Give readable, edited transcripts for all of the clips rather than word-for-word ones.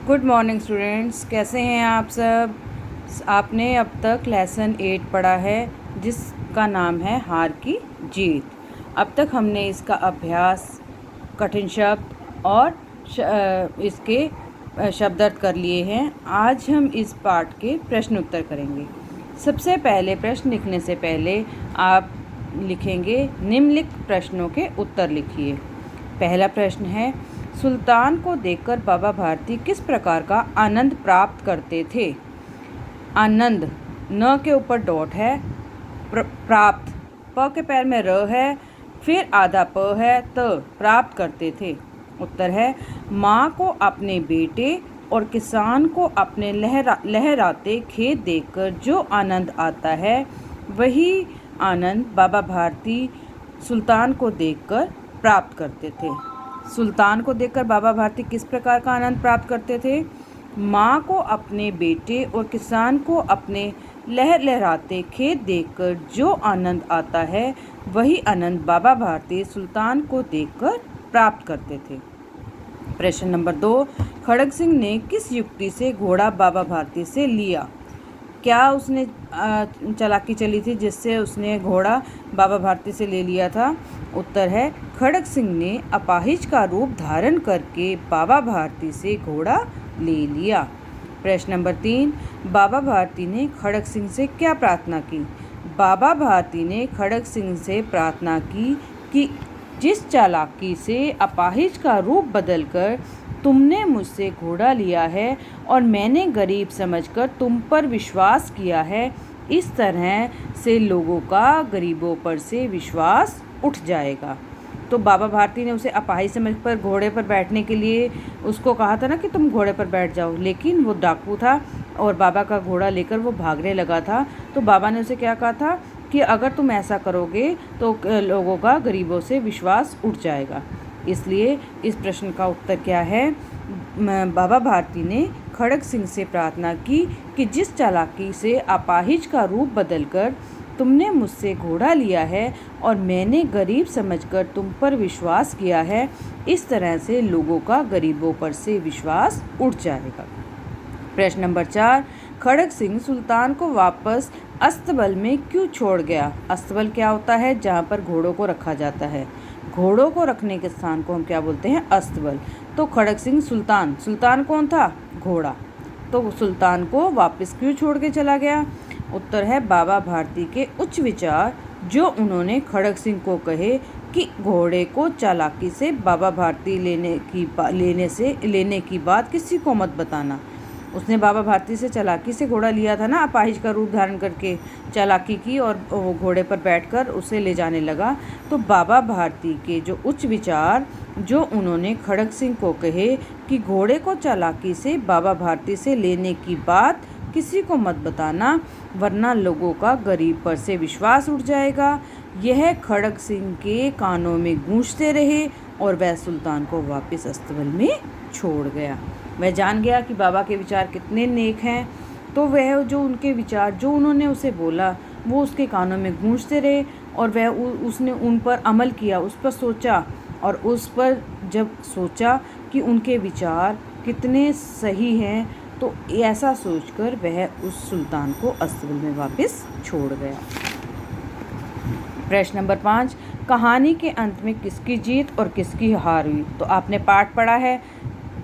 Good morning students, कैसे हैं आप सब। आपने अब तक लेसन 8 पढ़ा है जिसका नाम है हार की जीत। अब तक हमने इसका अभ्यास, कठिन शब्द और इसके शब्दार्थ कर लिए हैं। आज हम इस पाठ के प्रश्न उत्तर करेंगे। सबसे पहले प्रश्न लिखने से पहले आप लिखेंगे निम्नलिखित प्रश्नों के उत्तर लिखिए। पहला प्रश्न है, सुल्तान को देखकर बाबा भारती किस प्रकार का आनंद प्राप्त करते थे। आनंद न के ऊपर डॉट है, प्राप्त प के पैर में र है, फिर आधा प है, त प्राप्त करते थे। उत्तर है, माँ को अपने बेटे और किसान को अपने लहराते खेत देखकर जो आनंद आता है वही आनंद बाबा भारती सुल्तान को देखकर प्राप्त करते थे। सुल्तान को देखकर बाबा भारती किस प्रकार का आनंद प्राप्त करते थे। माँ को अपने बेटे और किसान को अपने लहराते खेत देखकर जो आनंद आता है वही आनंद बाबा भारती सुल्तान को देखकर प्राप्त करते थे। प्रश्न नंबर 2, खड़ग सिंह ने किस युक्ति से घोड़ा बाबा भारती से लिया। क्या उसने चालाकी चली थी जिससे उसने घोड़ा बाबा भारती से ले लिया था। उत्तर है, खड़ग सिंह ने अपाहिज का रूप धारण करके बाबा भारती से घोड़ा ले लिया। प्रश्न नंबर 3, बाबा भारती ने खड़ग सिंह से क्या प्रार्थना की। बाबा भारती ने खड़ग सिंह से प्रार्थना की कि जिस चालाकी से अपाहिज का रूप बदलकर तुमने मुझसे घोड़ा लिया है और मैंने गरीब समझकर तुम पर विश्वास किया है, इस तरह से लोगों का गरीबों पर से विश्वास उठ जाएगा। तो बाबा भारती ने उसे अपाहिज समझकर घोड़े पर बैठने के लिए उसको कहा था ना कि तुम घोड़े पर बैठ जाओ, लेकिन वो डाकू था और बाबा का घोड़ा लेकर वो भागने लगा था। तो बाबा ने उसे क्या कहा था कि अगर तुम ऐसा करोगे तो लोगों का गरीबों से विश्वास उठ जाएगा। इसलिए इस प्रश्न का उत्तर क्या है, बाबा भारती ने खड़ग सिंह से प्रार्थना की कि जिस चालाकी से अपाहिज का रूप बदलकर तुमने मुझसे घोड़ा लिया है और मैंने गरीब समझकर तुम पर विश्वास किया है, इस तरह से लोगों का गरीबों पर से विश्वास उठ जाएगा। प्रश्न नंबर 4, खड़ग सिंह सुल्तान को वापस अस्तबल में क्यों छोड़ गया। अस्तबल क्या होता है, जहाँ पर घोड़ों को रखा जाता है। घोड़ों को रखने के स्थान को हम क्या बोलते हैं, अस्तबल। तो खड़ग सिंह सुल्तान कौन था, घोड़ा, तो सुल्तान को वापस क्यों छोड़ के चला गया। उत्तर है, बाबा भारती के उच्च विचार जो उन्होंने खड़ग सिंह को कहे कि घोड़े को चालाकी से बाबा भारती लेने की बात किसी को मत बताना। उसने बाबा भारती से चालाकी से घोड़ा लिया था ना, अपाहिज का रूप धारण करके चालाकी की और वो घोड़े पर बैठकर उसे ले जाने लगा। तो बाबा भारती के जो उच्च विचार जो उन्होंने खड़ग सिंह को कहे कि घोड़े को चालाकी से बाबा भारती से लेने की बात किसी को मत बताना, वरना लोगों का गरीब पर से विश्वास उठ जाएगा, यह खड़ग सिंह के कानों में गूंजते रहे और वह सुल्तान को वापस अस्तबल में छोड़ गया। वह जान गया कि बाबा के विचार कितने नेक हैं, तो वह जो उनके विचार जो उन्होंने उसे बोला वो उसके कानों में गूंजते रहे और वह उसने उन पर अमल किया, उस पर सोचा, और उस पर जब सोचा कि उनके विचार कितने सही हैं तो ऐसा सोचकर वह उस सुल्तान को अस्तबल में वापस छोड़ गया। प्रश्न नंबर 5, कहानी के अंत में किसकी जीत और किसकी हार हुई। तो आपने पाठ पढ़ा है,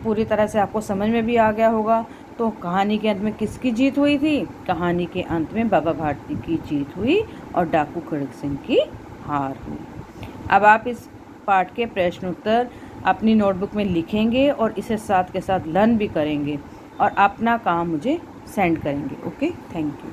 पूरी तरह से आपको समझ में भी आ गया होगा। तो कहानी के अंत में किसकी जीत हुई थी। कहानी के अंत में बाबा भारती की जीत हुई और डाकू खड़ग सिंह की हार हुई। अब आप इस पाठ के प्रश्न उत्तर अपनी नोटबुक में लिखेंगे और इसे साथ के साथ लर्न भी करेंगे और अपना काम मुझे सेंड करेंगे। Okay, thank you.